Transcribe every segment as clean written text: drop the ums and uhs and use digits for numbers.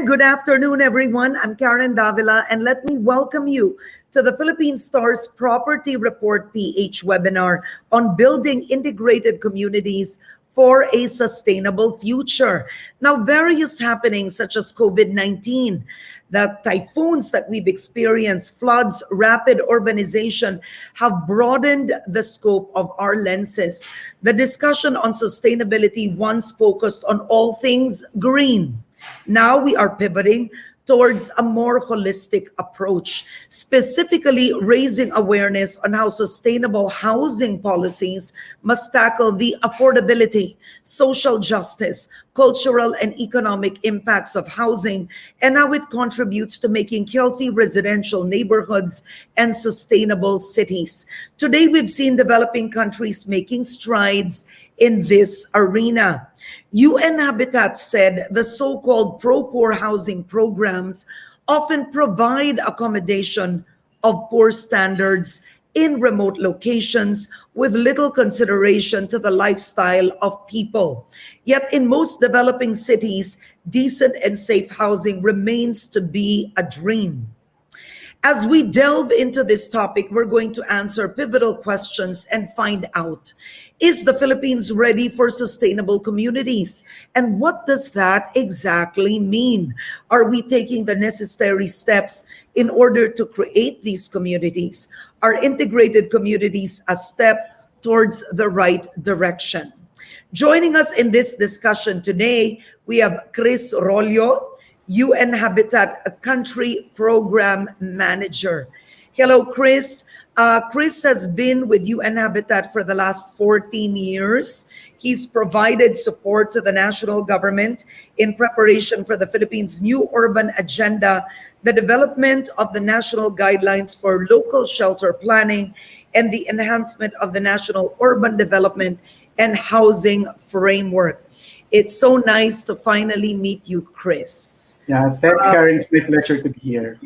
And good afternoon, everyone. I'm Karen Davila, and let me welcome you to the Philippine Star's Property Report PH webinar on building integrated communities for a sustainable future. Now, various happenings such as COVID-19, the typhoons that we've experienced, floods, rapid urbanization have broadened the scope of our lenses. The discussion on sustainability once focused on all things green. Now we are pivoting towards a more holistic approach, specifically raising awareness on how sustainable housing policies must tackle the affordability, social justice, cultural and economic impacts of housing, and how it contributes to making healthy residential neighborhoods and sustainable cities. Today, we've seen developing countries making strides in this arena. UN Habitat said the so-called pro-poor housing programs often provide accommodation of poor standards in remote locations with little consideration to the lifestyle of people. Yet in most developing cities, decent and safe housing remains to be a dream. As we delve into this topic, we're going to answer pivotal questions and find out, is the Philippines ready for sustainable communities? And what does that exactly mean? Are we taking the necessary steps in order to create these communities? Are integrated communities a step towards the right direction? Joining us in this discussion today, we have Chris Rollo, UN Habitat Country Program Manager. Hello, Chris. Chris has been with UN Habitat for the last 14 years. He's provided support to the national government in preparation for the Philippines' new urban agenda, the development of the national guidelines for local shelter planning, and the enhancement of the national urban development and housing framework. It's so nice to finally meet you, Chris. Yeah, thanks, Karen. It's my pleasure to be here.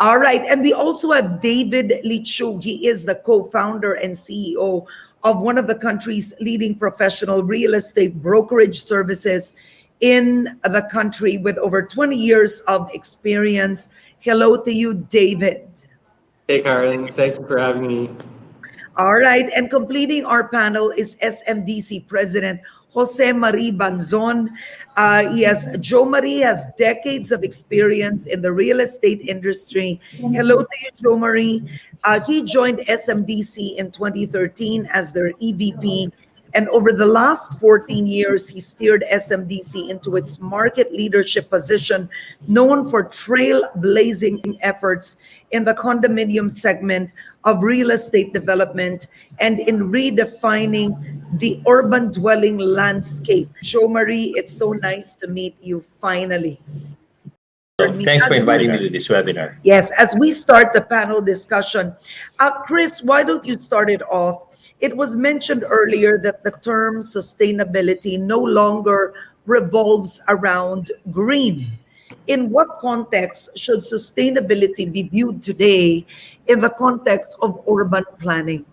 All right. And we also have David Leechiu. He is the co-founder and CEO of one of the country's leading professional real estate brokerage services in the country with over 20 years of experience. Hello to you, David. Hey, Karen. Thank you for having me. All right. And completing our panel is SMDC President Jose Marie Banzon. Joe Marie has decades of experience in the real estate industry. Hello to you, Joe Marie. He joined SMDC in 2013 as their EVP. And over the last 14 years, he steered SMDC into its market leadership position, known for trailblazing efforts in the condominium segment of real estate development and in redefining the urban dwelling landscape. Jo Marie, it's so nice to meet you finally. Thanks for inviting me to this webinar. Yes, as we start the panel discussion, Chris, why don't you start it off? It was mentioned earlier that the term sustainability no longer revolves around green. In what context should sustainability be viewed today in the context of urban planning?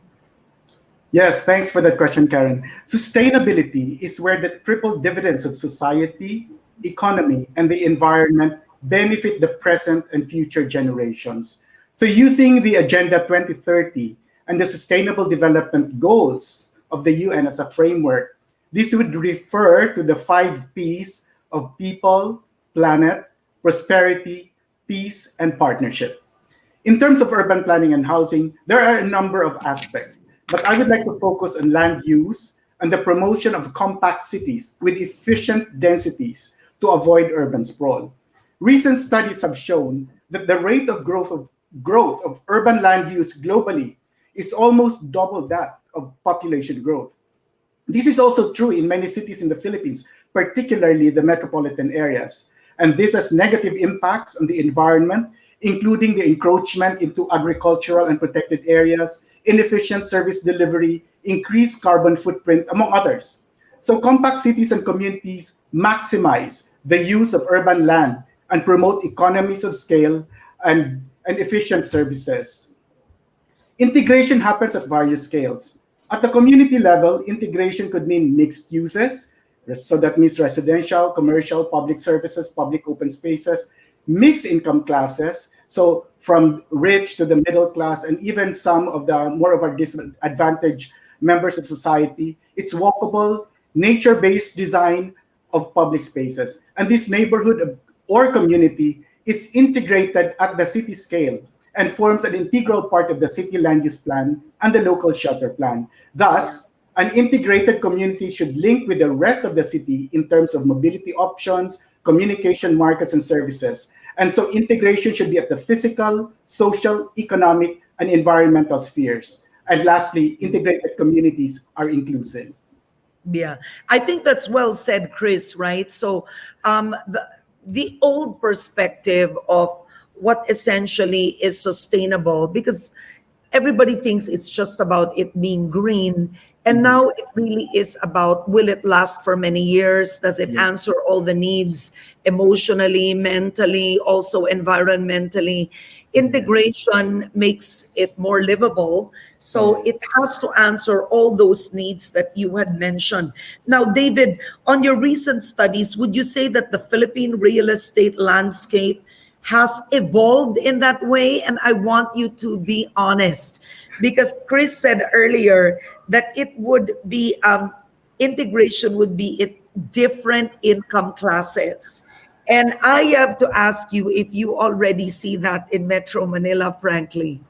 Yes, thanks for that question, Karen. Sustainability is where the triple dividends of society, economy, and the environment benefit the present and future generations. So using the Agenda 2030 and the Sustainable Development Goals of the UN as a framework, this would refer to the 5 Ps of people, planet, prosperity, peace, and partnership. In terms of urban planning and housing, there are a number of aspects, but I would like to focus on land use and the promotion of compact cities with efficient densities to avoid urban sprawl. Recent studies have shown that the rate of growth of urban land use globally is almost double that of population growth. This is also true in many cities in the Philippines, particularly the metropolitan areas. And this has negative impacts on the environment, including the encroachment into agricultural and protected areas, inefficient service delivery, increased carbon footprint, among others. So compact cities and communities maximize the use of urban land and promote economies of scale and efficient services. Integration happens at various scales. At the community level, integration could mean mixed uses, So that means residential, commercial, public services, public open spaces, mixed income classes. So from rich to the middle class, and even some of the more of our disadvantaged members of society. It's walkable, nature-based design of public spaces. And this neighborhood or community is integrated at the city scale and forms an integral part of the city land use plan and the local shelter plan. Thus, an integrated community should link with the rest of the city in terms of mobility options, communication, markets, and services. And so integration should be at the physical, social, economic, and environmental spheres. And lastly, integrated communities are inclusive. Yeah, I think that's well said, Chris, right? So the old perspective of what essentially is sustainable, because everybody thinks it's just about it being green. And now it really is about, will it last for many years? Does it answer all the needs emotionally, mentally, also environmentally? Integration makes it more livable. So it has to answer all those needs that you had mentioned. Now, David, on your recent studies, would you say that the Philippine real estate landscape has evolved in that way? And I want you to be honest, because Chris said earlier that it would be integration would be different income classes. And I have to ask you if you already see that in Metro Manila, frankly.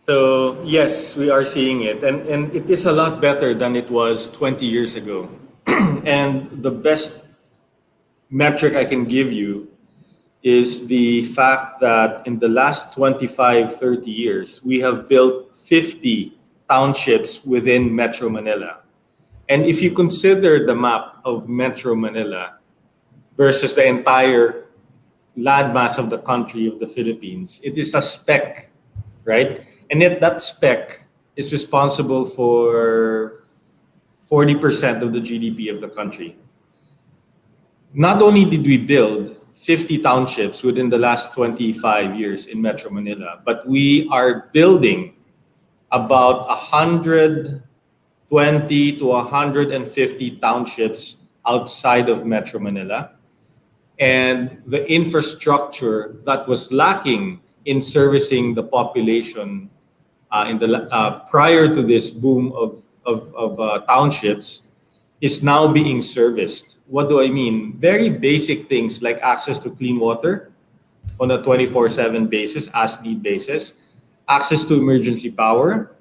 So yes, we are seeing it, and it is a lot better than it was 20 years ago. And the best metric I can give you is the fact that in the last 25, 30 years, we have built 50 townships within Metro Manila. And if you consider the map of Metro Manila versus the entire landmass of the country of the Philippines, it is a speck, right? And yet that speck is responsible for 40% of the GDP of the country. Not only did we build 50 townships within the last 25 years in Metro Manila, but we are building about 120 to 150 townships outside of Metro Manila. And the infrastructure that was lacking in servicing the population prior to this boom of townships is now being serviced. What do I mean? Very basic things like access to clean water on a 24/7 basis, as need basis, access to emergency power,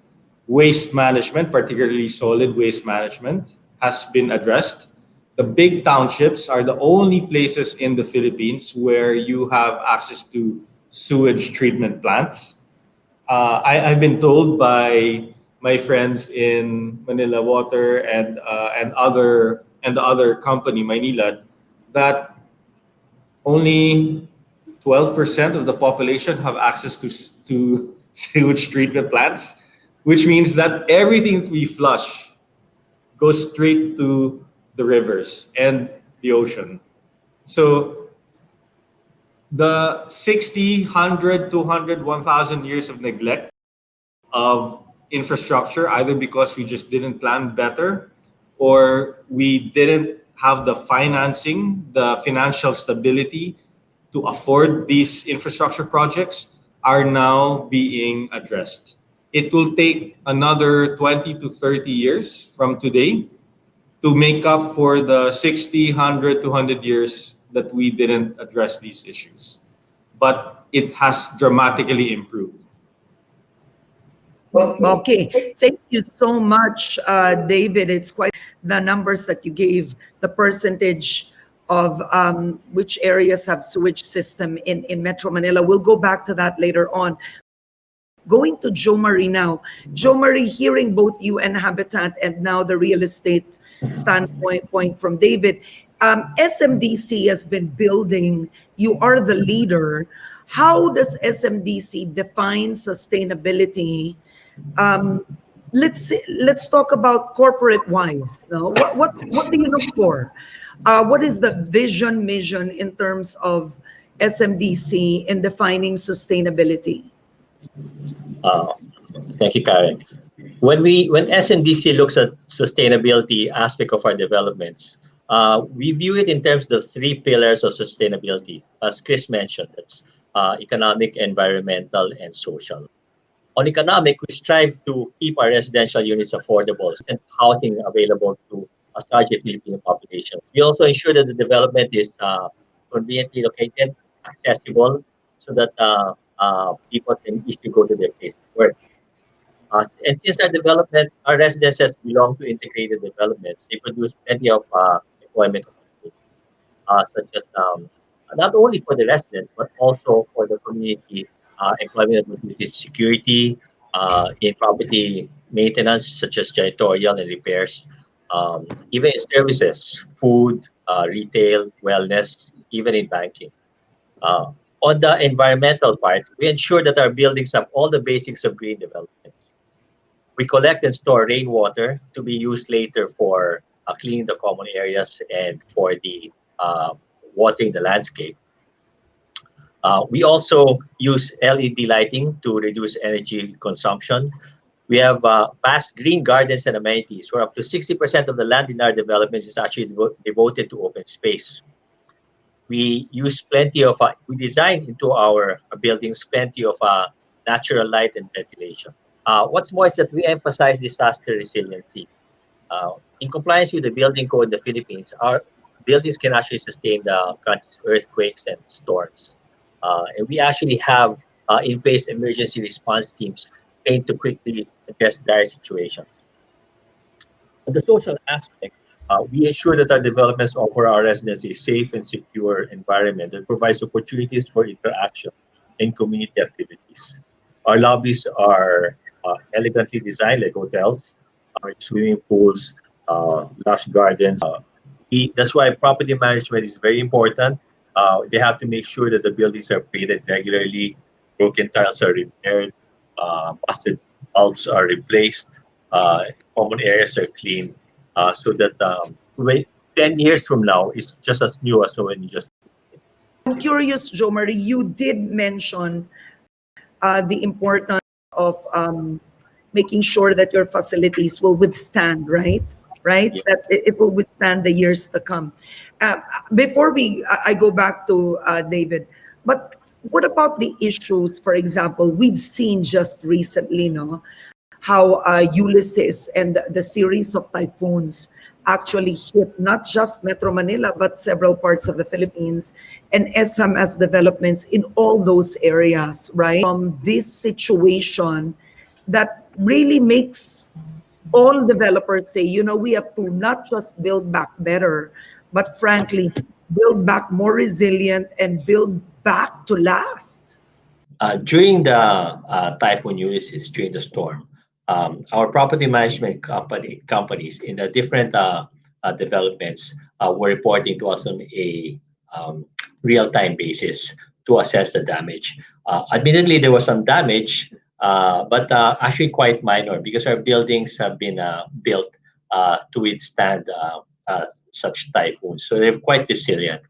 waste management, particularly solid waste management, has been addressed. The big townships are the only places in the Philippines where you have access to sewage treatment plants. I've been told by my friends in Manila Water and the other company, Maynilad, that only 12% of the population have access to sewage treatment plants, which means that everything we flush goes straight to the rivers and the ocean. So the 60, 100, 200, 1,000 years of neglect of infrastructure, either because we just didn't plan better or we didn't have the financing, the financial stability to afford these infrastructure projects, are now being addressed. It will take another 20 to 30 years from today to make up for the 60, 100, 200 years that we didn't address these issues. But it has dramatically improved. Okay, thank you so much, David. It's quite the numbers that you gave, the percentage of which areas have sewage system in Metro Manila. We'll go back to that later on. Going to Jo Marie now. Jo Marie, hearing both you and Habitat and now the real estate standpoint from David, SMDC has been building, you are the leader. How does SMDC define sustainability? Let's talk about corporate wise. No? What do you look for? What is the vision, mission in terms of SMDC in defining sustainability? Thank you, Karen. When SMDC looks at sustainability aspect of our developments, we view it in terms of the three pillars of sustainability, as Chris mentioned. That's economic, environmental, and social. On economic, we strive to keep our residential units affordable and housing available to a larger Filipino population. We also ensure that the development is conveniently located, accessible, so that people can easily go to their place of work. And since our residences belong to integrated developments, they produce plenty of employment opportunities, such as not only for the residents but also for the community. Employment opportunities, security, in property maintenance, such as janitorial and repairs, even in services, food, retail, wellness, even in banking. Uh, on the environmental part, we ensure that our buildings have all the basics of green development. We collect and store rainwater to be used later for cleaning the common areas and for the watering the landscape. We also use LED lighting to reduce energy consumption. We have vast green gardens and amenities where up to 60% of the land in our developments is actually devoted to open space. We design into our buildings plenty of natural light and ventilation. What's more is that we emphasize disaster resiliency. In compliance with the building code in the Philippines, our buildings can actually sustain the country's earthquakes and storms. And we actually have in place emergency response teams trained to quickly address dire situations. On the social aspect, we ensure that our developments offer our residents a safe and secure environment that provides opportunities for interaction and community activities. Our lobbies are elegantly designed like hotels, our swimming pools, lush gardens. That's why property management is very important. They have to make sure that the buildings are painted regularly, broken tiles are repaired, busted bulbs are replaced, common areas are clean, so that 10 years from now, it's just as new as when you just. I'm curious, Jo Marie, you did mention the importance of making sure that your facilities will withstand, right? Right? Yes. That it will withstand the years to come. Before I go back to David, but what about the issues? For example, we've seen just recently, no, how Ulysses and the series of typhoons actually hit not just Metro Manila but several parts of the Philippines, and SMS developments in all those areas, right? From this situation that really makes all developers say, you know, we have to not just build back better, but frankly, build back more resilient and build back to last. During the Typhoon Ulysses, during the storm, our property management companies in the different developments were reporting to us on a real-time basis to assess the damage. Admittedly, there was some damage, but actually quite minor because our buildings have been built to withstand such typhoons. So they're quite resilient.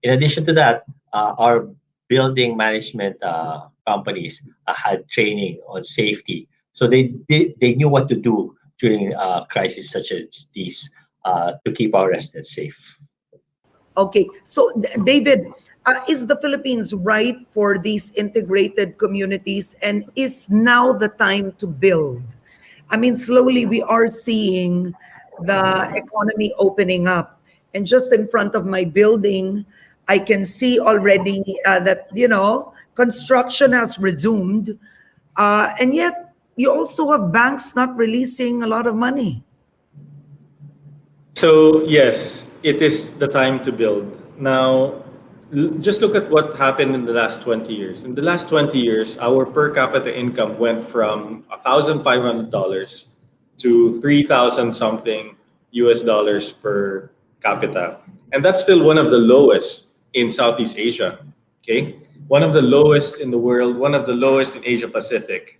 In addition to that, our building management companies had training on safety. So they knew what to do during crises such as these to keep our residents safe. Okay, so David, is the Philippines right for these integrated communities, and is now the time to build? I mean, slowly we are seeing the economy opening up, and just in front of my building, I can see already that, you know, construction has resumed, and yet you also have banks not releasing a lot of money. So yes, it is the time to build. Now, just look at what happened in the last 20 years. In the last 20 years, our per capita income went from $1,500 to 3,000 something US dollars per capita. And that's still one of the lowest in Southeast Asia. Okay? One of the lowest in the world, one of the lowest in Asia Pacific.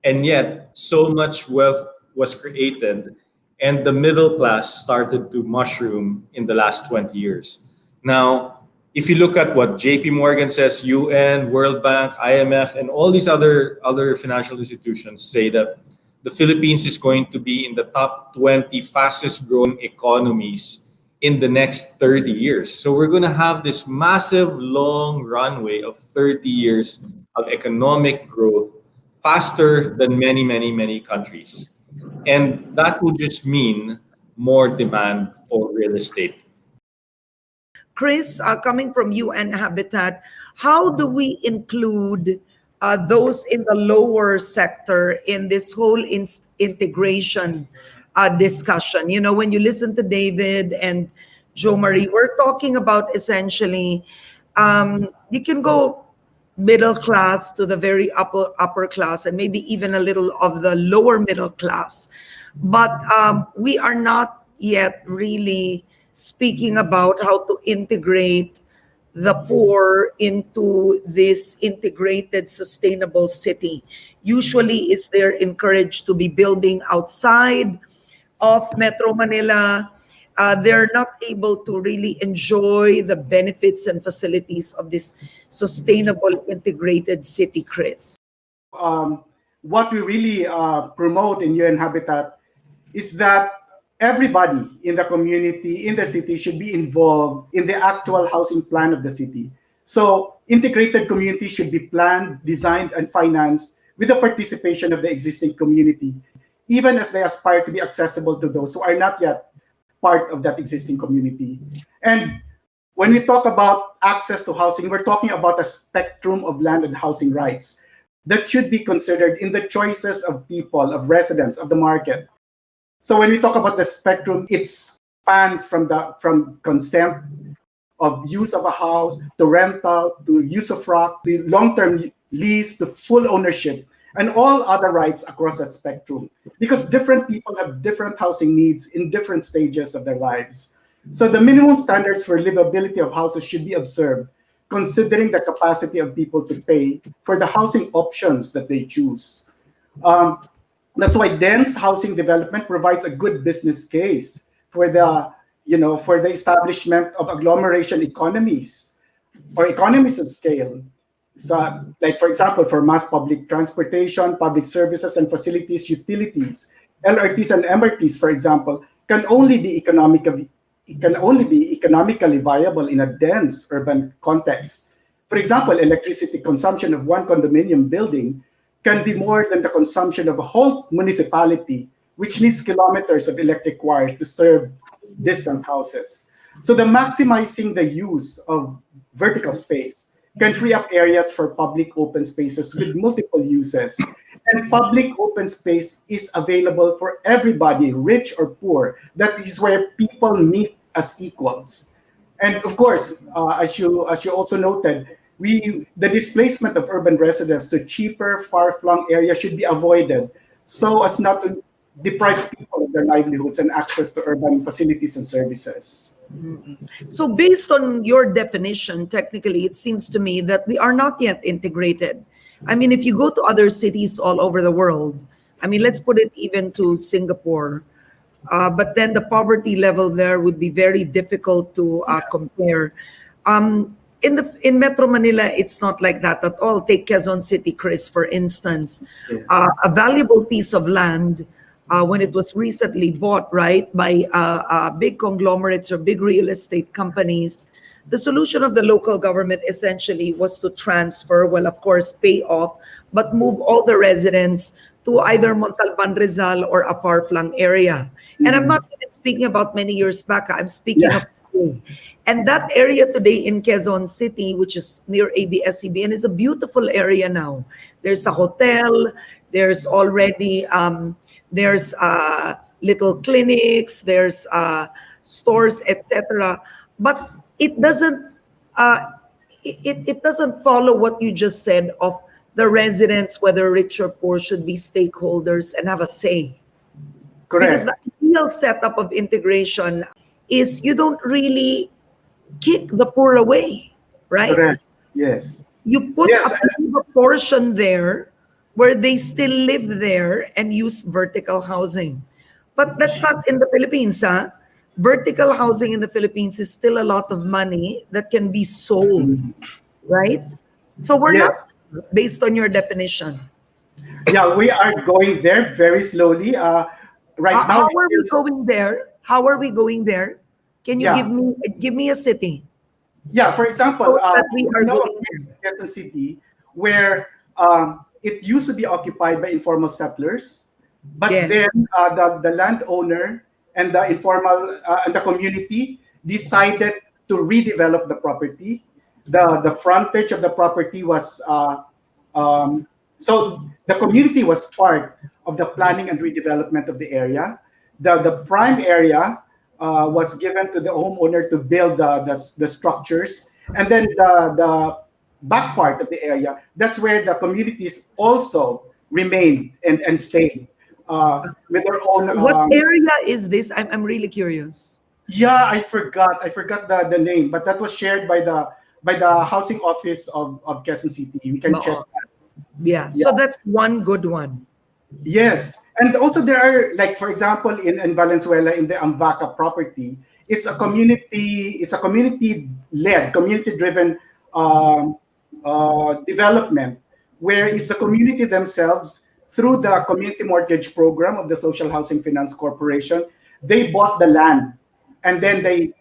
And yet, so much wealth was created, and the middle class started to mushroom in the last 20 years. Now, if you look at what JP Morgan says, UN, World Bank, IMF, and all these other financial institutions say that the Philippines is going to be in the top 20 fastest growing economies in the next 30 years. So we're going to have this massive long runway of 30 years of economic growth, faster than many, many, many countries. And that would just mean more demand for real estate. Chris, coming from UN Habitat, how do we include those in the lower sector in this whole integration discussion? You know, when you listen to David and Joe Marie, we're talking about essentially, you can go middle class to the very upper class, and maybe even a little of the lower middle class, but we are not yet really speaking about how to integrate the poor into this integrated sustainable city. Usually is they're encouraged to be building outside of Metro Manila. They're not able to really enjoy the benefits and facilities of this sustainable integrated city, Chris. What we really promote in UN Habitat is that everybody in the community, in the city, should be involved in the actual housing plan of the city. So integrated communities should be planned, designed, and financed with the participation of the existing community, even as they aspire to be accessible to those who are not yet part of that existing community. And when we talk about access to housing, we're talking about a spectrum of land and housing rights that should be considered in the choices of people, of residents, of the market. So when we talk about the spectrum, it spans from consent of use of a house to rental to use of rock, to long-term lease to full ownership, and all other rights across that spectrum. Because different people have different housing needs in different stages of their lives. So the minimum standards for livability of houses should be observed, considering the capacity of people to pay for the housing options that they choose. That's why dense housing development provides a good business case for the establishment of agglomeration economies or economies of scale. So, like for example, for mass public transportation, public services and facilities, utilities, LRTs and MRTs, for example, can only be economically viable in a dense urban context. For example, electricity consumption of one condominium building can be more than the consumption of a whole municipality, which needs kilometers of electric wires to serve distant houses. So the maximizing the use of vertical space can free up areas for public open spaces with multiple uses. And public open space is available for everybody, rich or poor. That is where people meet as equals. And of course, as you also noted, the displacement of urban residents to cheaper, far-flung areas should be avoided so as not to deprive people of their livelihoods and access to urban facilities and services. So based on your definition, technically, it seems to me that we are not yet integrated. I mean, if you go to other cities all over the world, I mean, let's put it even to Singapore, but then the poverty level there would be very difficult to compare. In Metro Manila, it's not like that at all. Take Quezon City, Chris, for instance. A valuable piece of land when it was recently bought, right, by big conglomerates or big real estate companies. The solution of the local government essentially was to transfer, well, of course, pay off, but move all the residents to either Montalban, Rizal, or a far-flung area. And I'm not even speaking about many years back. I'm speaking of today. And that area today in Quezon City, which is near ABS-CBN, is a beautiful area now. There's a hotel. There's already there's little clinics. There's stores, etc. But it doesn't it doesn't follow what you just said of the residents, whether rich or poor, should be stakeholders and have a say. Correct. Because the ideal setup of integration is you don't really kick the poor away, right? Correct. Yes. You put a portion there where they still live there and use vertical housing. But that's not in the Philippines, huh? Vertical housing in the Philippines is still a lot of money that can be sold, right? So we're not, based on your definition. Yeah, we are going there very slowly. Right now, How are we we still, going there? How are we going there? Can you yeah, give me a city yeah. For example, so that we we are know of going there? Quezon City where it used to be occupied by informal settlers, but Yeah. then the landowner and the informal and the community decided to redevelop the property. The frontage of the property was so the community was part of the planning and redevelopment of the area. The prime area was given to the homeowner to build the structures, and then the back part of the area, that's where the communities also remained and stayed with their own. What area is this? I'm really curious. Yeah, I forgot the name, but that was shared by the housing office of Quezon City. We can check Oo. that. Yeah. Yeah. So that's one good one. Yes, and also there are, like, for example, in Valenzuela, in the Amvaca property, it's a community led, community driven development, where it's the community themselves through the community mortgage program of the Social Housing Finance Corporation. They bought the land, and then they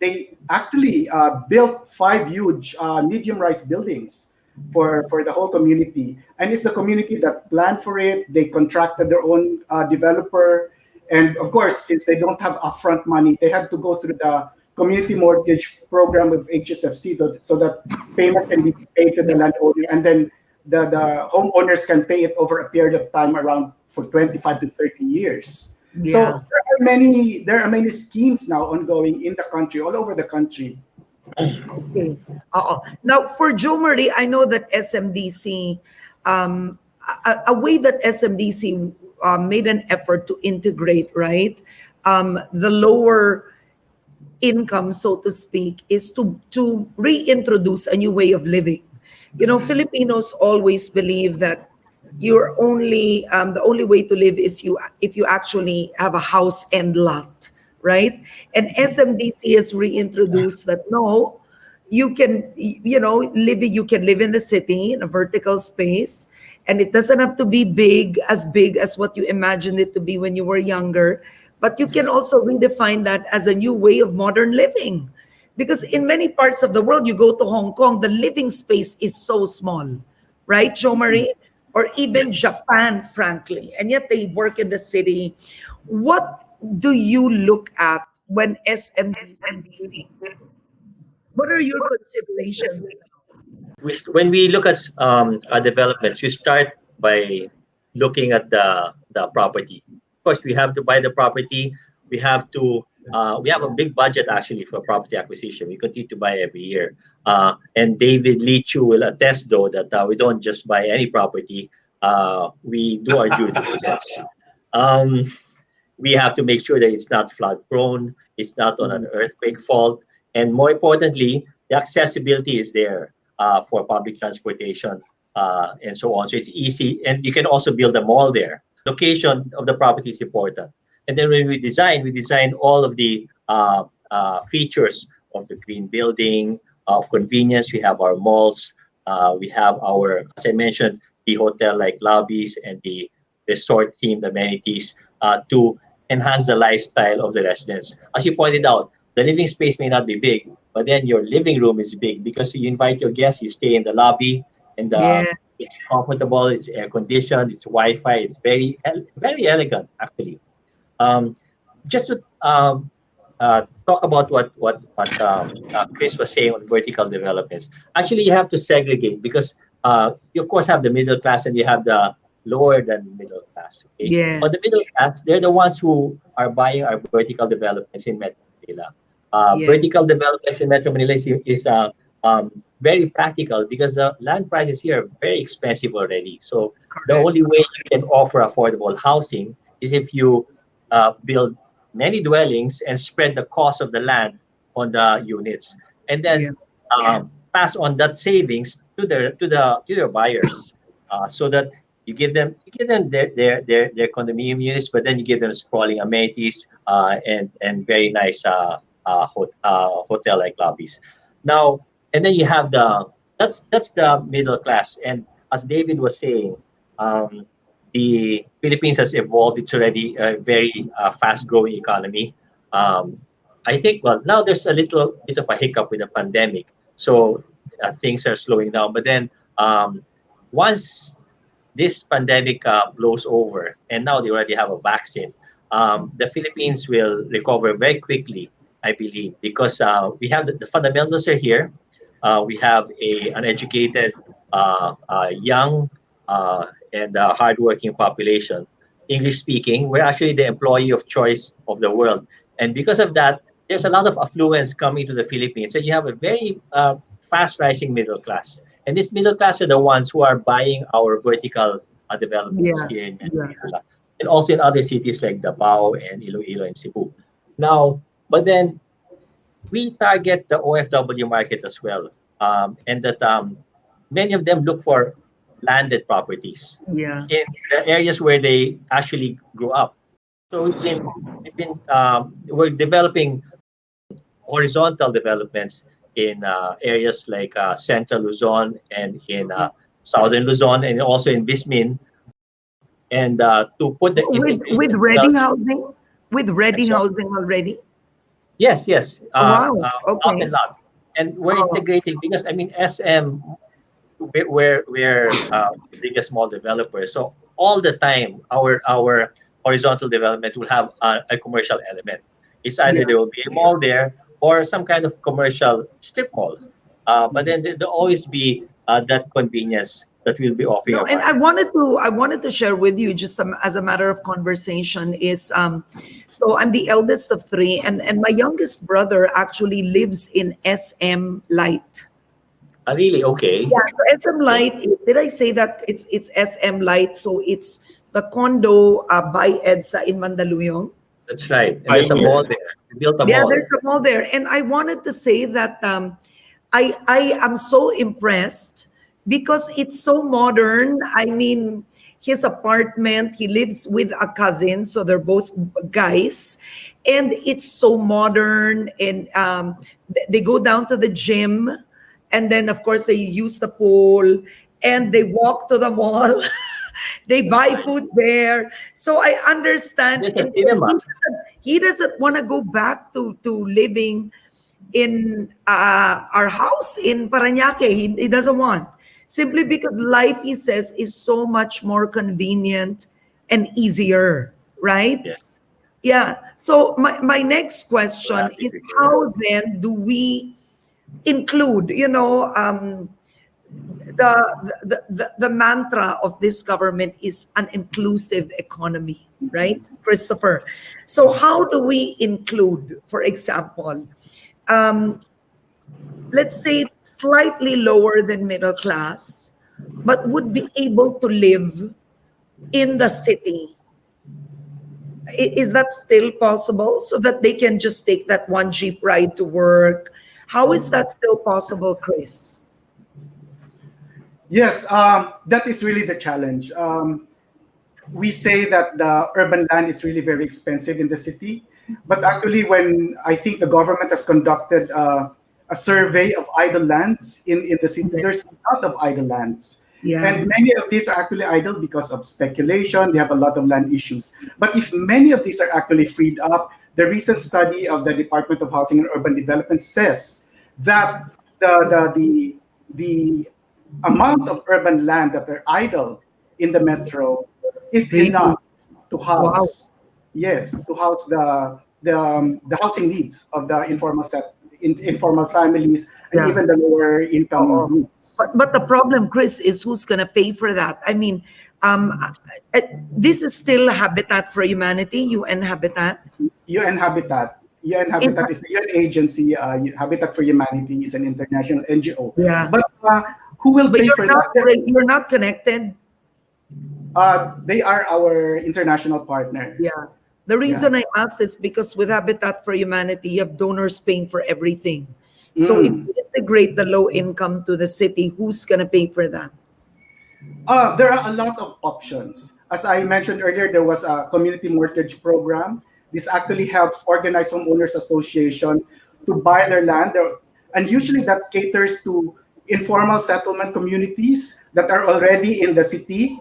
actually built five huge medium rise buildings for the whole community, and it's the community that planned for it. They contracted their own developer, and of course, since they don't have upfront money, they had to go through the community mortgage program with HSFC, so that payment can be paid to the landowner, and then the homeowners can pay it over a period of time, around for 25 to 30 years. Yeah. So there are many schemes now ongoing in the country, all over the country. Okay. Now, for Jo Marie, I know that SMDC, a way that SMDC made an effort to integrate, right? The lower income, so to speak, is to reintroduce a new way of living. You know, Filipinos always believe that you're only the only way to live is you if you actually have a house and lot, right? And SMDC has reintroduced that no, you can you can live in the city in a vertical space, and it doesn't have to be big as what you imagined it to be when you were younger, but you can also redefine that as a new way of modern living, because in many parts of the world, you go to Hong Kong, the living space is so small, right, Jo Marie? Or even Yes. Japan, frankly, and yet they work in the city. What do you look at when SMDC? What are your considerations? When we look at developments, we start by looking at the property. Of course, we have to buy the property. We have to we have a big budget actually for property acquisition. We continue to buy every year. And David Leechiu will attest though that we don't just buy any property. We do our due diligence. Um, we have to make sure that it's not flood prone, it's not on an earthquake fault, and more importantly, the accessibility is there for public transportation and so on. So it's easy, and you can also build a mall there. Location of the property is important. And then when we design all of the features of the green building, of convenience. We have our malls, we have our, as I mentioned, the hotel-like lobbies and the resort-themed amenities to enhance the lifestyle of the residents. As you pointed out, the living space may not be big, but then your living room is big because you invite your guests, you stay in the lobby, and Yeah. it's comfortable, it's air conditioned, it's Wi-Fi, it's very elegant actually. Um, just to talk about what Chris was saying on vertical developments. Actually, you have to segregate because you of course have the middle class and you have the lower than middle class. Okay, Yeah. but the middle class, they're the ones who are buying our vertical developments in Metro Manila. Yeah. Vertical developments in Metro Manila is um, very practical because the land prices here are very expensive already. So the Correct. only way you can offer affordable housing is if you build many dwellings and spread the cost of the land on the units, and then Yeah. pass on that savings to their buyers, so that you give them their condominium units, but then you give them sprawling amenities and very nice hotel like lobbies. Now and then you have the that's the middle class, and as David was saying. Um, the Philippines has evolved. It's already a very fast-growing economy. Um, I think, well, now there's a little bit of a hiccup with the pandemic, so things are slowing down. But then once this pandemic blows over, and now they already have a vaccine, the Philippines will recover very quickly, I believe, because we have the fundamentals are here. We have an educated, young, and hardworking population. English speaking, we're actually the employee of choice of the world. And because of that, there's a lot of affluence coming to the Philippines. So you have a very fast rising middle class. And this middle class are the ones who are buying our vertical developments Yeah, here in yeah. Manila, and also in other cities like Davao and Iloilo and Cebu. Now, but then we target the OFW market as well, and that many of them look for landed properties Yeah. in the areas where they actually grew up. So we're developing horizontal developments in areas like central Luzon and in southern Luzon and also in Vismin, and to put the With integrated ready housing. housing, with I'm ready sorry. housing already. Yes, yes, Wow. lot and Okay. lot, and we're Oh, integrating because I mean SM, we're the biggest mall developer, so all the time our horizontal development will have a commercial element. It's either yeah. there will be a mall there or some kind of commercial strip mall, but then there'll always be that convenience that we'll be offering No, our and market. I wanted to share with you just as a matter of conversation is so I'm the eldest of three, and my youngest brother actually lives in SM Light. Really? Okay. Yeah, so SM Okay, Light. Did I say that it's SM Light? So it's the condo by EDSA in Mandaluyong. that's right, and there's a mall Pioneer. there. We built a Yeah, mall. there's a mall there, and I wanted to say that I am so impressed because it's so modern. I mean, his apartment, he lives with a cousin, so they're both guys, and it's so modern. And they go down to the gym, and then of course they use the pool, and they walk to the mall. They buy food there. So I understand. There's a And cinema. he doesn't want to go back to living in our house in Parañaque. He doesn't want. Simply because life, he says, is so much more convenient and easier, right? Yes, Yeah. So my next we're question happy is to hear that. how then do we include, the mantra of this government is an inclusive economy, right, Christopher? So how do we include, for example, um, let's say slightly lower than middle class, but would be able to live in the city? Is that still possible so that they can just take that one Jeep ride to work? How is that still possible, Chris? Yes, that is really the challenge. We say that the urban land is really very expensive in the city, but actually, when I think the government has conducted a survey of idle lands in the city, there's Yes. a lot of idle lands. Yeah. And many of these are actually idle because of speculation. They have a lot of land issues. But if many of these are actually freed up, the recent study of the Department of Housing and Urban Development says that the amount of urban land that are idle in the metro is Really? enough to Wow. house, yes, to house the housing needs of the informal families and Yeah. even the lower income Oh. groups. But the problem, Chris, is who's gonna pay for that? I mean, this is still Habitat for Humanity, UN Habitat. UN Habitat. UN Is Habitat is the UN agency. Habitat for Humanity is an international NGO. yeah. But who will But pay for that? you're not connected. They are our international partner. Yeah. The Yeah. reason I asked is because with Habitat for Humanity, you have donors paying for everything. So if Mm. you integrate the low income to the city, who's gonna pay for that? There are a lot of options. As I mentioned earlier, there was a community mortgage program. This actually helps organized homeowners association to buy their land. And usually that caters to informal settlement communities that are already in the city.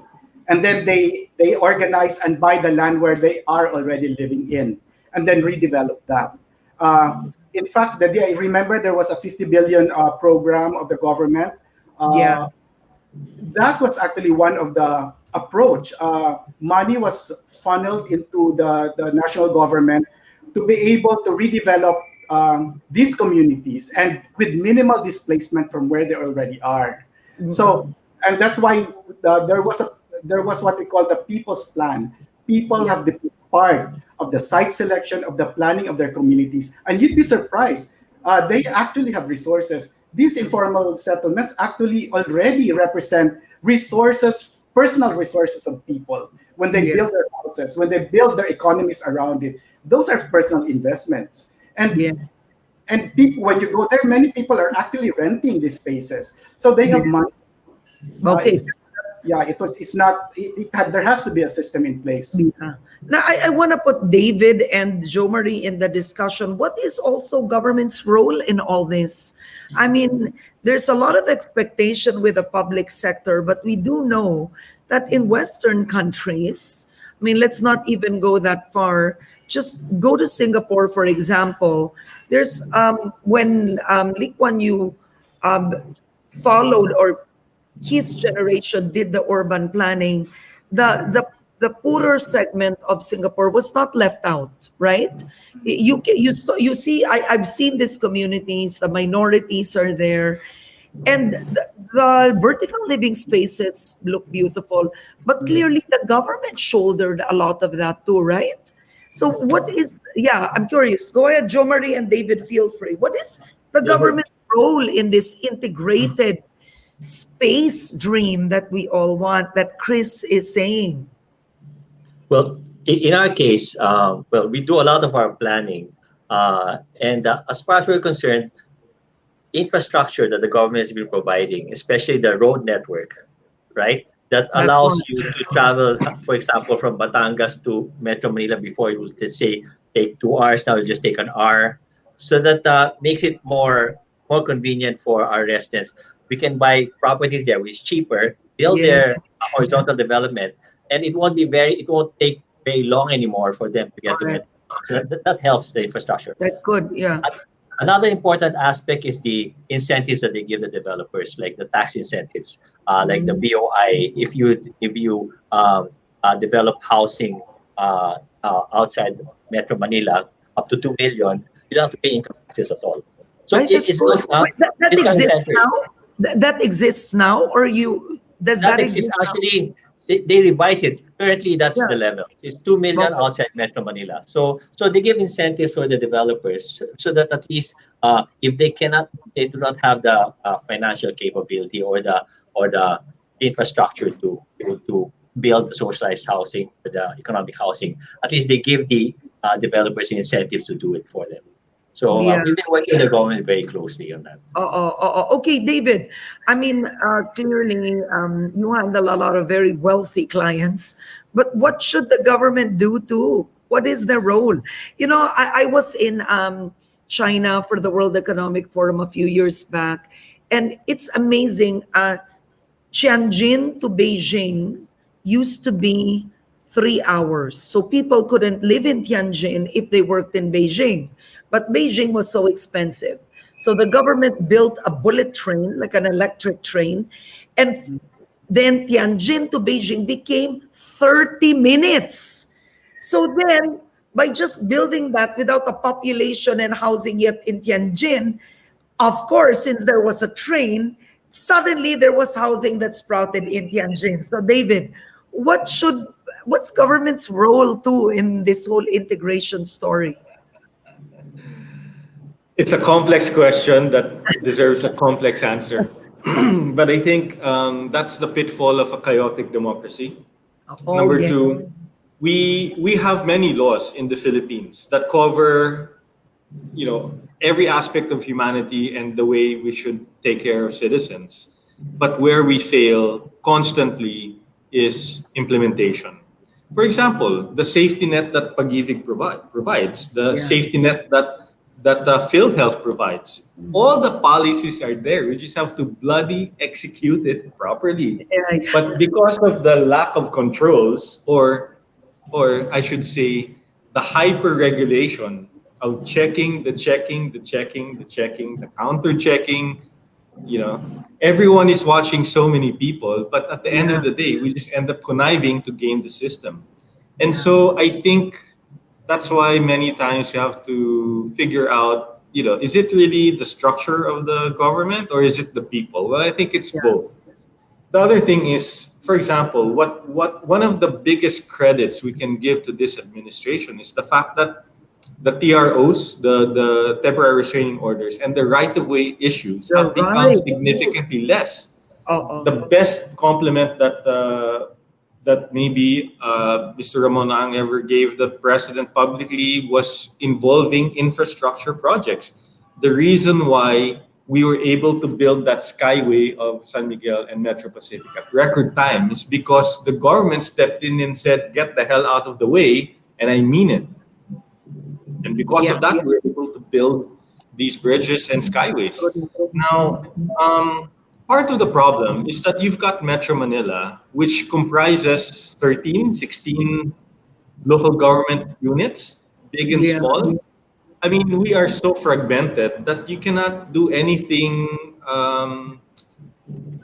and then they organize and buy the land where they are already living in, and then redevelop that. In fact, I remember there was a 50 billion program of the government. Yeah. That was actually one of the approach. Money was funneled into the national government to be able to redevelop these communities and with minimal displacement from where they already are. So, and that's why there was what we call the people's plan. People have to be part of the site selection, of the planning of their communities, and you'd be surprised. They actually have resources. These informal settlements actually already represent resources, personal resources of people. When they build their houses, when they build their economies around it, those are personal investments. And people, when you go there, many people are actually renting these spaces, so they have money. Okay. It's not. There has to be a system in place. Yeah. Now, I want to put David and Jo Marie in the discussion. What is also government's role in all this? I mean, there's a lot of expectation with the public sector, but we do know that in Western countries, I mean, let's not even go that far. Just go to Singapore, for example. There's when Lee Kuan Yew followed, or his generation did the urban planning, the poorer segment of Singapore was not left out, right? You see, I've seen these communities, the minorities are there, and the vertical living spaces look beautiful, but clearly the government shouldered a lot of that too, right? So what is, I'm curious. Go ahead, Jo Marie and David, feel free. What is the government's role in this integrated space dream that we all want, that Chris is saying? Well, in our case, we do a lot of our planning, and as far as we're concerned, infrastructure that the government has been providing, especially the road network, right, that allows you to travel, for example, from Batangas to Metro Manila. Before, it would, let's say, take 2 hours. Now it'll just take an hour, so that makes it more convenient for our residents. We can buy properties there, which is cheaper, build their horizontal development, and it won't take very long anymore for them to get to Metro. So that helps the infrastructure. That's good, yeah. Another important aspect is the incentives that they give the developers, like the tax incentives, like the BOI. If you develop housing outside Metro Manila up to 2 million, you don't have to pay income taxes at all. So it's that exists now. That exists now, or that exist actually. They revise it. Currently, that's the level. It's 2 million outside Metro Manila. So they give incentives for the developers, so that at least if they do not have the financial capability or the infrastructure to build the socialized housing, the economic housing, at least they give the developers incentives to do it for them. So we've been working with the government very closely on that. Okay, David. I mean, clearly, you handle a lot of very wealthy clients, but what should the government do too? What is their role? You know, I was in China for the World Economic Forum a few years back, and it's amazing. Tianjin to Beijing used to be 3 hours. So people couldn't live in Tianjin if they worked in Beijing. But Beijing was so expensive. So the government built a bullet train, like an electric train. And then Tianjin to Beijing became 30 minutes. So then, by just building that without a population and housing yet in Tianjin, of course, since there was a train, suddenly there was housing that sprouted in Tianjin. So David, what's government's role too in this whole integration story? It's a complex question that deserves a complex answer. But I think that's the pitfall of a chaotic democracy. Number two, we have many laws in the Philippines that cover, every aspect of humanity and the way we should take care of citizens. But where we fail constantly is implementation. For example, the safety net that Pag-ibig provides, the safety net that that PhilHealth provides. All the policies are there. We just have to bloody execute it properly. Yeah. But because of the lack of controls, or I should say, the hyper regulation of checking, the counter checking, everyone is watching so many people, but at the end Yeah. of the day, we just end up conniving to game the system. And so I think that's why many times you have to figure out, is it really the structure of the government or is it the people? Well, I think it's Yeah. both. The other thing is, for example, what one of the biggest credits we can give to this administration is the fact that the TROs, the temporary restraining orders, and the right-of-way issues You're have become right. significantly less. The Uh-oh. best compliment that maybe Mr. Ramonang ever gave the president publicly was involving infrastructure projects. The reason why we were able to build that skyway of San Miguel and Metro Pacific at record time is because the government stepped in and said, "Get the hell out of the way," and I mean it. And because Yeah. of that, we're able to build these bridges and skyways. Now, part of the problem is that you've got Metro Manila, which comprises 13, 16 local government units, big and Yeah. small. I mean, we are so fragmented that you cannot do anything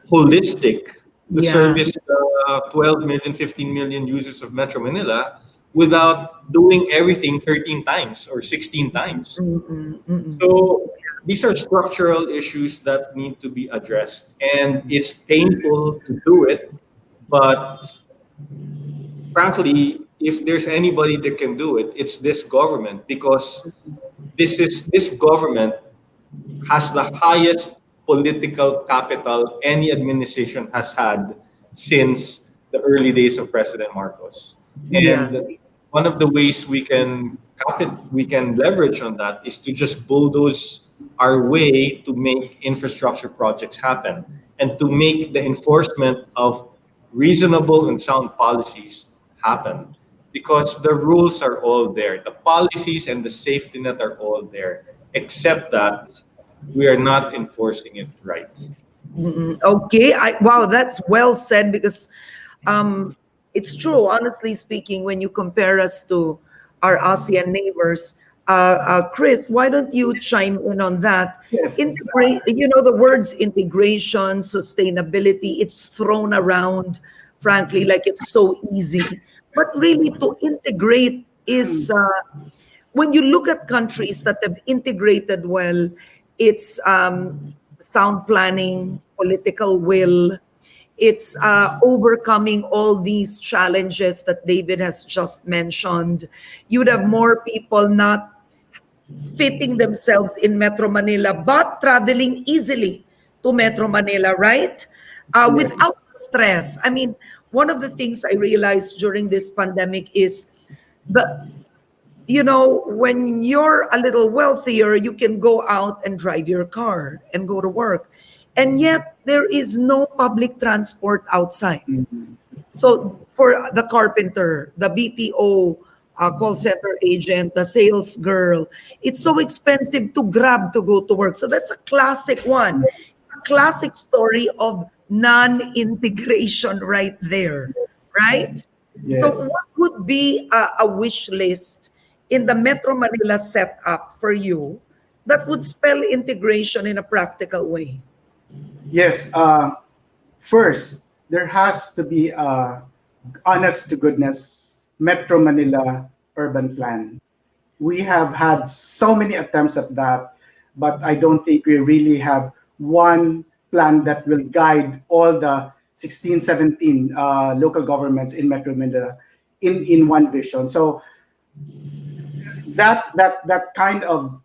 holistic to Yeah. service the 12 million, 15 million users of Metro Manila without doing everything 13 times or 16 times. Mm-mm, mm-mm. So these are structural issues that need to be addressed. And it's painful to do it, but frankly, if there's anybody that can do it, it's this government because this government has the highest political capital any administration has had since the early days of President Marcos. Yeah. And one of the ways we can leverage on that is to just bulldoze our way to make infrastructure projects happen and to make the enforcement of reasonable and sound policies happen. Because the rules are all there, the policies and the safety net are all there, except that we are not enforcing it right. Okay. Wow, that's well said because um, it's true, honestly speaking, when you compare us to our ASEAN neighbors. Chris, why don't you chime in on that? Yes. Integrate, the words integration, sustainability, it's thrown around, frankly, like it's so easy. But really, to integrate is when you look at countries that have integrated well, it's sound planning, political will, it's overcoming all these challenges that David has just mentioned. You'd have more people not fitting themselves in Metro Manila, but traveling easily to Metro Manila, right? Yes. Without stress. I mean, one of the things I realized during this pandemic is the when you're a little wealthier, you can go out and drive your car and go to work. And yet, there is no public transport outside. Mhm. So, for the carpenter, the BPO call center agent, the sales girl, it's so expensive to grab to go to work. So, that's a classic one. It's a classic story of non integration right there, right? So, Yes. what would be a wish list in the Metro Manila setup for you that would spell integration in a practical way? Yes. First, there has to be a honest to goodness Metro Manila urban plan. We have had so many attempts at that, but I don't think we really have one plan that will guide all the 16, 17 local governments in Metro Manila in one vision. So that kind of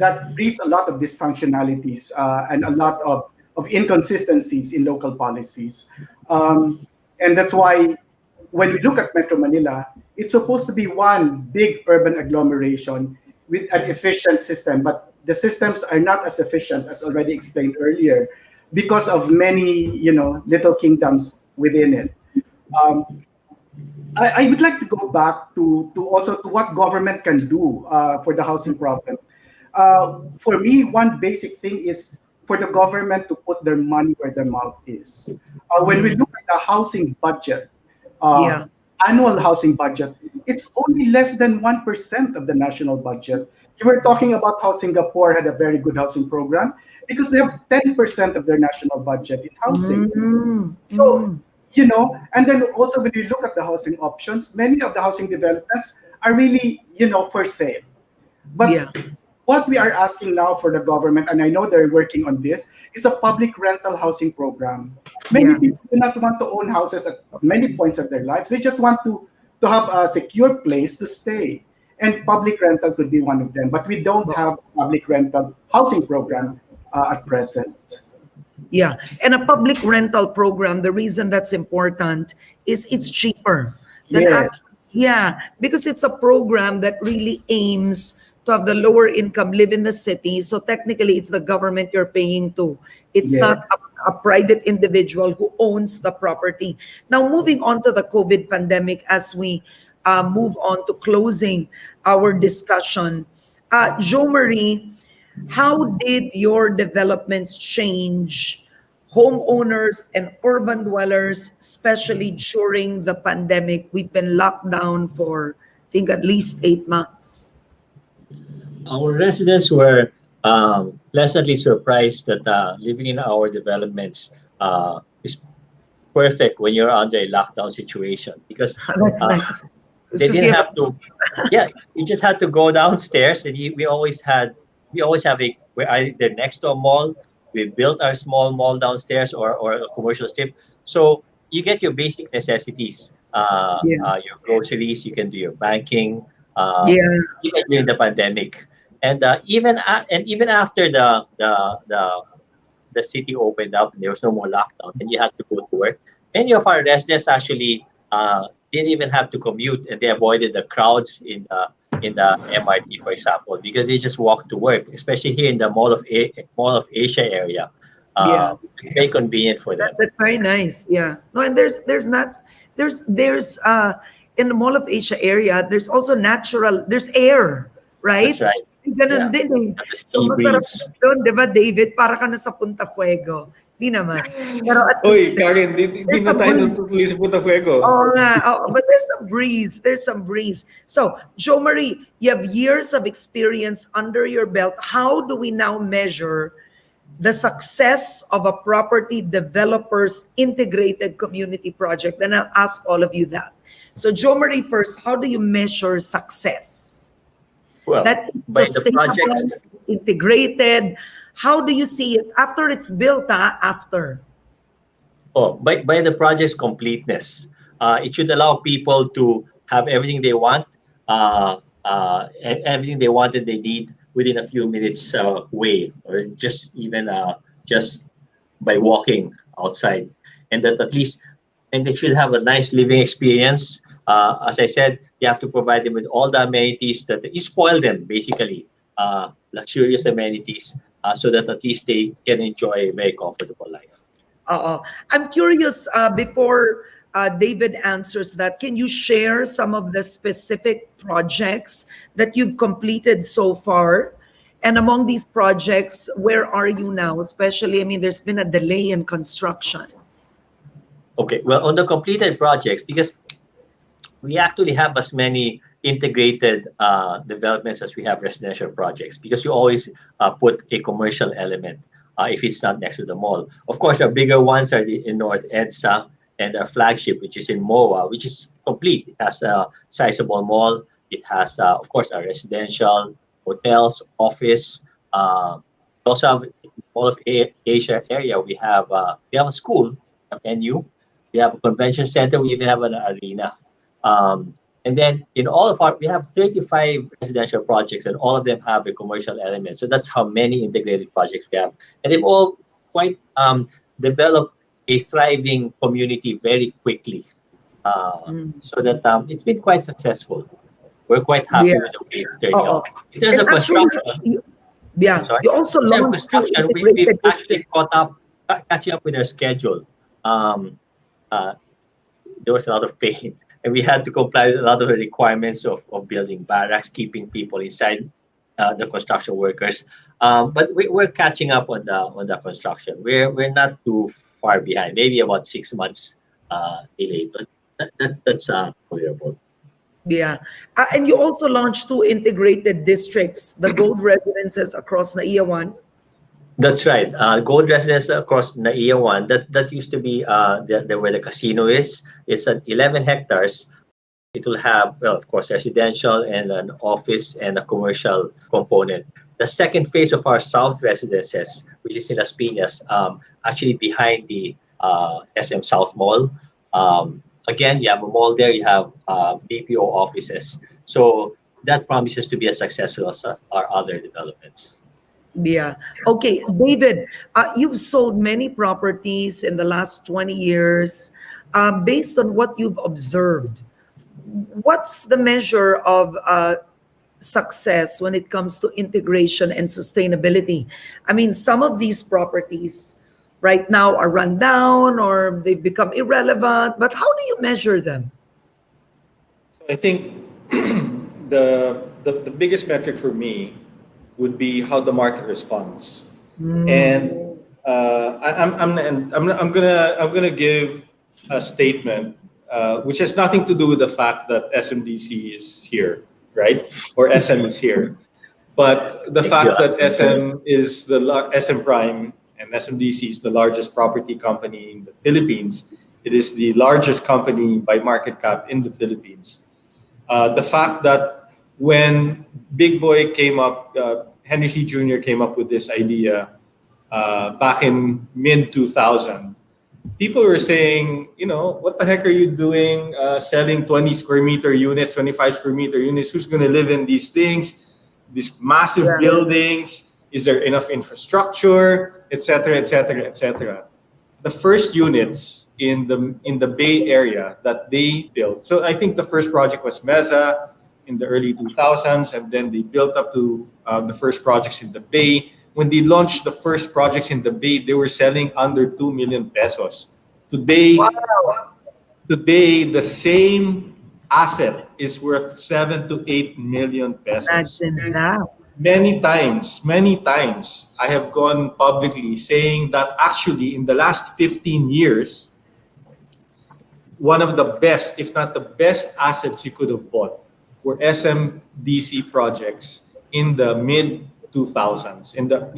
that breeds a lot of dysfunctionalities and a lot of inconsistencies in local policies. And that's why when we look at Metro Manila, it's supposed to be one big urban agglomeration with an efficient system, but the systems are not as efficient as already explained earlier because of many, little kingdoms within it. Um, I would like to go back to also to what government can do for the housing problem. for me, one basic thing is for the government to put their money where their mouth is. When we look at the housing budget, uh, Yeah. annual housing budget, it's only less than 1% of the national budget. You were talking about how Singapore had a very good housing program because they have 10% of their national budget in housing. Mm, So, mm. and then also when we look at the housing options, many of the housing developments are really, for sale. But Yeah. what we are asking now for the government, and I know they're working on this, is a public rental housing program. Many Yeah. people do not want to own houses at many points of their lives. They just want to have a secure place to stay. And public rental could be one of them. But we don't have a public rental housing program at present. Yeah. And a public rental program, the reason that's important is it's cheaper than Yes. yeah, because it's a program that really aims to have the lower income live in the city. So technically it's the government you're paying to. It's Yes. not a private individual who owns the property. Now moving on to the COVID pandemic as we move on to closing our discussion. Jo Marie, how did your developments change homeowners and urban dwellers, especially during the pandemic? We've been locked down for, I think, at least 8 months. Our residents were pleasantly surprised that living in our developments is perfect when you're under a lockdown situation because That's uh, nice. It's they just didn't you have to. Yeah, you just had to go downstairs, and we always have we're either next to a mall. We built our small mall downstairs or a commercial strip, so you get your basic necessities, yeah, your groceries. You can do your banking, yeah, even during the pandemic, and even after the city opened up and there was no more lockdown and you had to go to work. Many of our residents actually didn't even have to commute and they avoided the crowds in the MRT, for example, because they just walked to work, especially here in the Mall of Asia area. yeah. It's very convenient for them. That's very nice. Yeah. No, and there's not there's in the Mall of Asia area, there's also there's air, That's right? right. Ganun Yeah. din eh. And the So sea masarap breeze. doon, di ba, David? Para ka na sa Punta Fuego. Di naman. Pero at Oy, least Karen, di there's na a tayo breeze. natutuloy sa Puta Fuego. Oh, nga. Oh, but there's some breeze. There's some breeze. So, Jo Marie, you have years of experience under your belt. How do we now measure the success of a property developer's integrated community project? Then I'll ask all of you that. So, Jo Marie, first, how do you measure success? Well, That by is the projects, sustainable, integrated. How do you see it after it's built? After. by the project's completeness. It should allow people to have everything they want, and everything they want and they need within a few minutes way, or just even just by walking outside, and that at least, and they should have a nice living experience. As I said, you have to provide them with all the amenities that you spoil them, basically, luxurious amenities, so that at least they can enjoy a very comfortable life. I'm curious, before David answers that, can you share some of the specific projects that you've completed so far? And among these projects, where are you now? Especially, I mean, there's been a delay in construction. Okay, well, on the completed projects, because we actually have as many integrated developments as we have residential projects, because you always put a commercial element if it's not next to the mall. Of course, our bigger ones are in North EDSA and our flagship, which is in MOA, which is complete. It has a sizable mall. It has, of course, our residential, hotels, office. We also have in Mall of Asia area. We have a school, NU. We have a convention center. We even have an arena. And then in all of we have 35 residential projects, and all of them have a commercial element. So that's how many integrated projects we have, and they've all quite developed a thriving community very quickly. So that it's been quite successful. We're quite Yeah. happy with the way it's turning Oh, out. In terms and of actually, construction, I'm yeah, sorry. you also In terms of launched two construction, we've integrated actually districts. catching up with our schedule. Um, uh, there was a lot of pain, and we had to comply with a lot of the requirements of building barracks, keeping people inside. the construction workers. But we're catching up on the construction. We're not too far behind, maybe about 6 months delayed, but that's tolerable. Yeah. And you also launched two integrated districts, the gold residences across Naiya 1. That's right. Gold residence across Naiya 1. That used to be where the casino is. It's at 11 hectares. It will have, well, of course, residential and an office and a commercial component. The second phase of our south residences, which is in Las Piñas, actually behind the SM South Mall. Again, you have a mall there. You have BPO offices. So that promises to be as successful as our other developments. Yeah. Okay, David, you've sold many properties in the last 20 years. Based on what you've observed, what's the measure of success when it comes to integration and sustainability? I mean, some of these properties right now are run down or they've become irrelevant, but how do you measure them? I think the biggest metric for me would be how the market responds, and I'm gonna give a statement which has nothing to do with the fact that SMDC is here, right, or SM is here, but the fact that SM Prime and SMDC is the largest property company in the Philippines. It is the largest company by market cap in the Philippines. The fact that when Big Boy came up, Henry C. Jr. came up with this idea back in mid 2000. People were saying, what the heck are you doing selling 20 square meter units, 25 square meter units? Who's going to live in these things, these massive buildings? Is there enough infrastructure, et cetera, et cetera, et cetera? The first units in the Bay Area that they built. So I think the first project was Meza in the early 2000s, and then they built up to the first projects in the Bay. When they launched the first projects in the Bay, they were selling under 2 million pesos. Today, the same asset is worth 7 to 8 million pesos. Imagine that. Many times, I have gone publicly saying that actually in the last 15 years, one of the best, if not the best assets you could have bought were SMDC projects in the mid 2000s, in the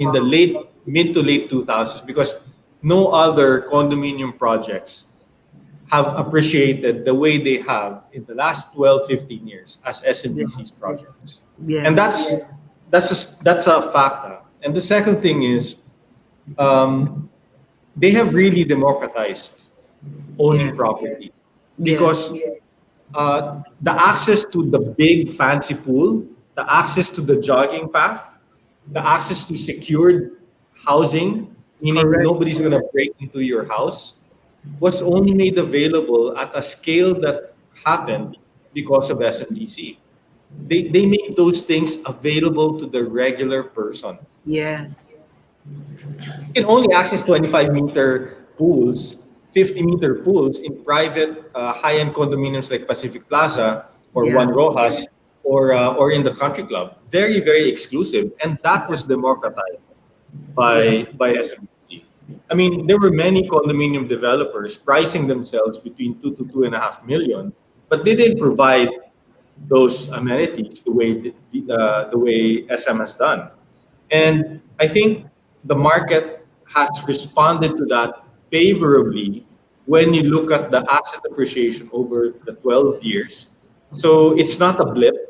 mid to late 2000s, because no other condominium projects have appreciated the way they have in the last 12, 15 years as SMDC's projects. Yes. And that's a factor. And the second thing is, they have really democratized owning property, because the access to the big fancy pool, the access to the jogging path, the access to secured housing, meaning Correct. nobody's going to break into your house, was only made available at a scale that happened because of SMDC. They make those things available to the regular person. Yes. You can only access 25-meter pools, 50-meter pools in private high-end condominiums like Pacific Plaza or Yeah. One Rojas or in the country club. Very, very exclusive. And that was democratized by SMDC. I mean, there were many condominium developers pricing themselves between 2 to 2.5 million, but they didn't provide those amenities the way SM has done. And I think the market has responded to that favorably when you look at the asset appreciation over the 12 years. So it's not a blip,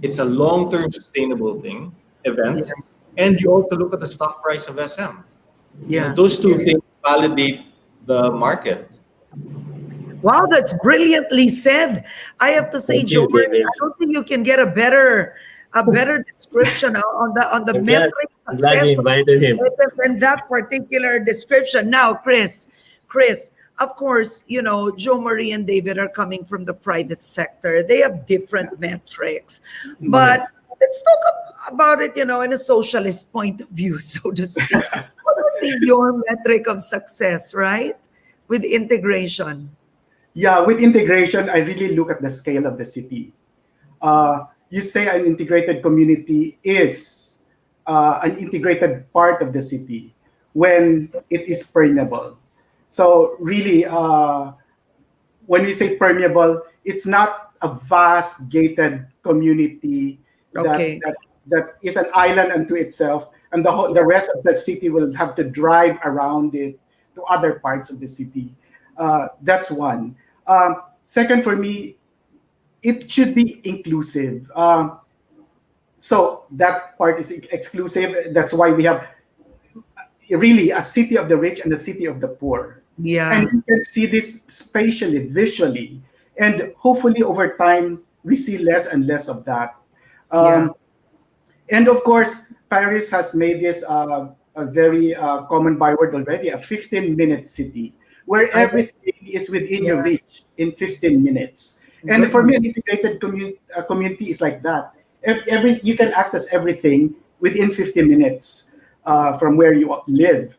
it's a long-term sustainable event. Yeah. And you also look at the stock price of SM. Yeah. Those two things validate the market. Wow, that's brilliantly said. I have to say, Thank you, Joe Marie, David. I don't think you can get a better description on the I'm glad, metric I'm glad success you invited him. than that particular description. Now, Chris, of course, Joe Marie and David are coming from the private sector. They have different metrics, but Yes. let's talk about it, in a socialist point of view, so to speak. What would be your metric of success, right, with integration? Yeah, with integration, I really look at the scale of the city. you say an integrated community is an integrated part of the city when it is permeable. So really, when we say permeable, it's not a vast gated community Okay. that is an island unto itself, and the rest of the city will have to drive around it to other parts of the city. That's one. Second, for me, it should be inclusive. So that part is exclusive. That's why we have really a city of the rich and a city of the poor. Yeah. And you can see this spatially, visually, and hopefully over time we see less and less of that. Yeah. And of course, Paris has made this a very common byword already, a 15-minute city, where everything is within your reach in 15 minutes. And for me, an integrated community is like that. You can access everything within 15 minutes from where you live.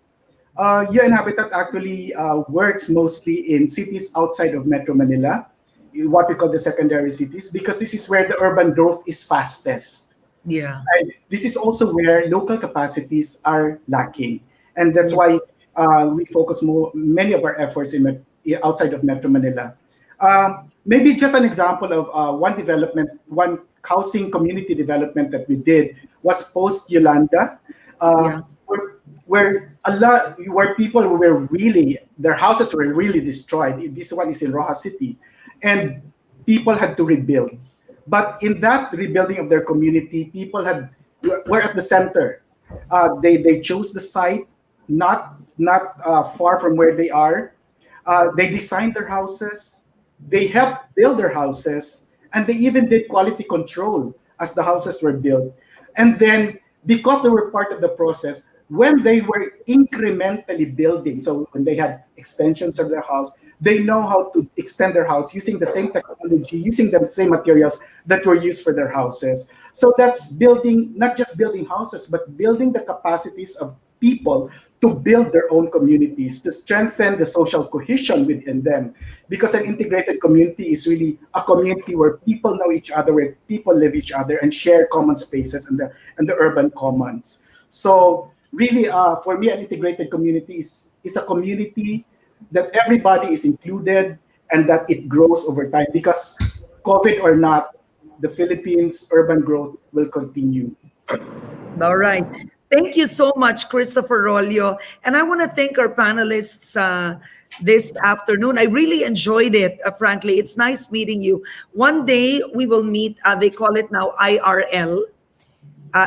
UN Habitat actually works mostly in cities outside of Metro Manila, what we call the secondary cities, because this is where the urban growth is fastest. Yeah. And this is also where local capacities are lacking. And that's why we focus many of our efforts outside of Metro Manila. Maybe just an example of one housing community development that we did was post Yolanda, where people were really, their houses were really destroyed. This one is in Rojas City, and people had to rebuild. But in that rebuilding of their community, people were at the center. They chose the site, not far from where they are. They designed their houses. They helped build their houses, and they even did quality control as the houses were built. And then, because they were part of the process, when they were incrementally building, so when they had extensions of their house, they know how to extend their house using the same technology, using the same materials that were used for their houses. So that's building, not just building houses, but building the capacities of people to build their own communities, to strengthen the social cohesion within them. Because an integrated community is really a community where people know each other, where people live each other and share common spaces and the urban commons. So really, for me, an integrated community is a community that everybody is included and that it grows over time, because COVID or not, the Philippines' urban growth will continue. All right. Thank you so much, Christopher Rollo. And I want to thank our panelists this afternoon. I really enjoyed it, frankly. It's nice meeting you. One day we will meet, they call it now IRL.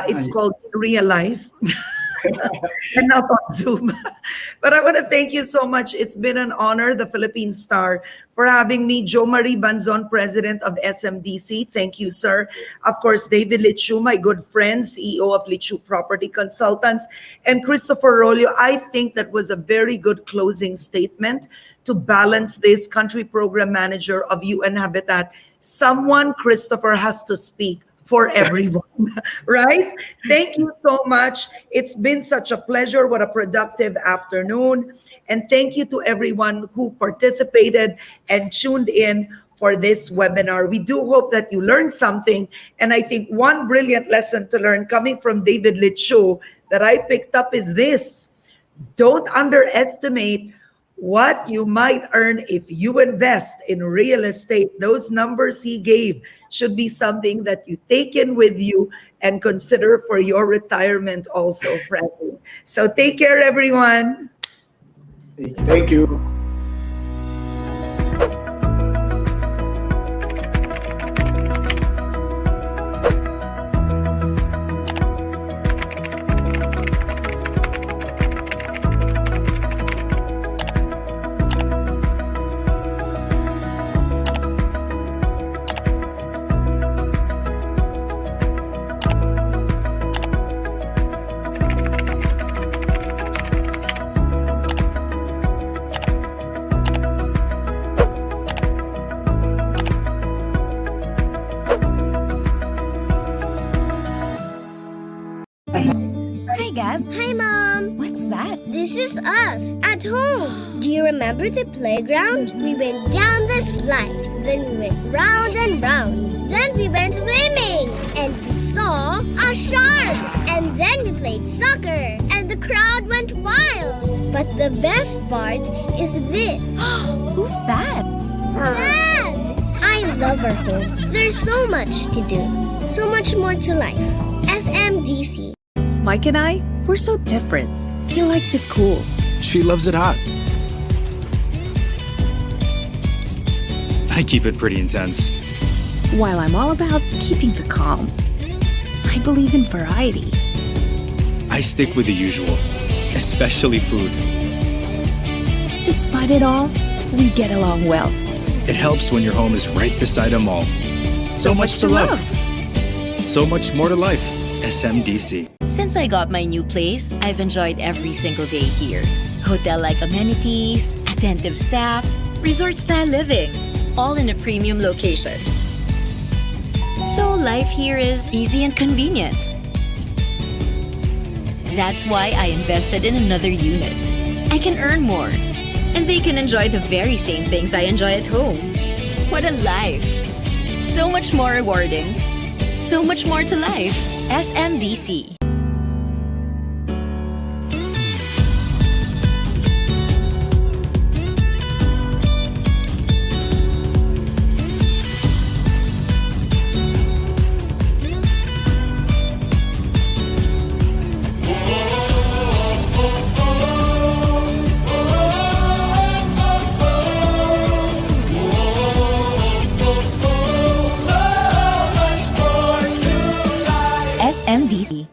It's called real life. And not on Zoom. But I want to thank you so much. It's been an honor, the Philippine Star, for having me. Jo Marie Banzon, President of SMDC. Thank you, sir. Of course, David Leechiu, my good friend, CEO of Leechiu Property Consultants. And Christopher Rollo, I think that was a very good closing statement to balance this. Country Program Manager of UN Habitat. Someone, Christopher, has to speak for everyone, right? Thank you so much. It's been such a pleasure. What a productive afternoon. And thank you to everyone who participated and tuned in for this webinar. We do hope that you learned something. And I think one brilliant lesson to learn coming from David Leechiu that I picked up is this: don't underestimate what you might earn if you invest in real estate. Those numbers he gave should be something that you take in with you and consider for your retirement also, Frankie. So take care, everyone. Thank you. Hi, Gab. Hi, Mom. What's that? This is us at home. Do you remember the playground? We went down the slide, then we went round and round, then we went swimming. played soccer, and the crowd went wild. But the best part is this. Who's that? Dad! I love our home. There's so much to do. So much more to life. SMDC. Mike and I, we're so different. He likes it cool. She loves it hot. I keep it pretty intense. While I'm all about keeping the calm. I believe in variety. I stick with the usual, especially food. Despite it all, we get along well. It helps when your home is right beside a mall. So much to love. So much more to life. SMDC. Since I got my new place, I've enjoyed every single day here. Hotel-like amenities, attentive staff, resort-style living, all in a premium location. So life here is easy and convenient. That's why I invested in another unit. I can earn more, and they can enjoy the very same things I enjoy at home. What a life! So much more rewarding. So much more to life. SMDC. SMDC.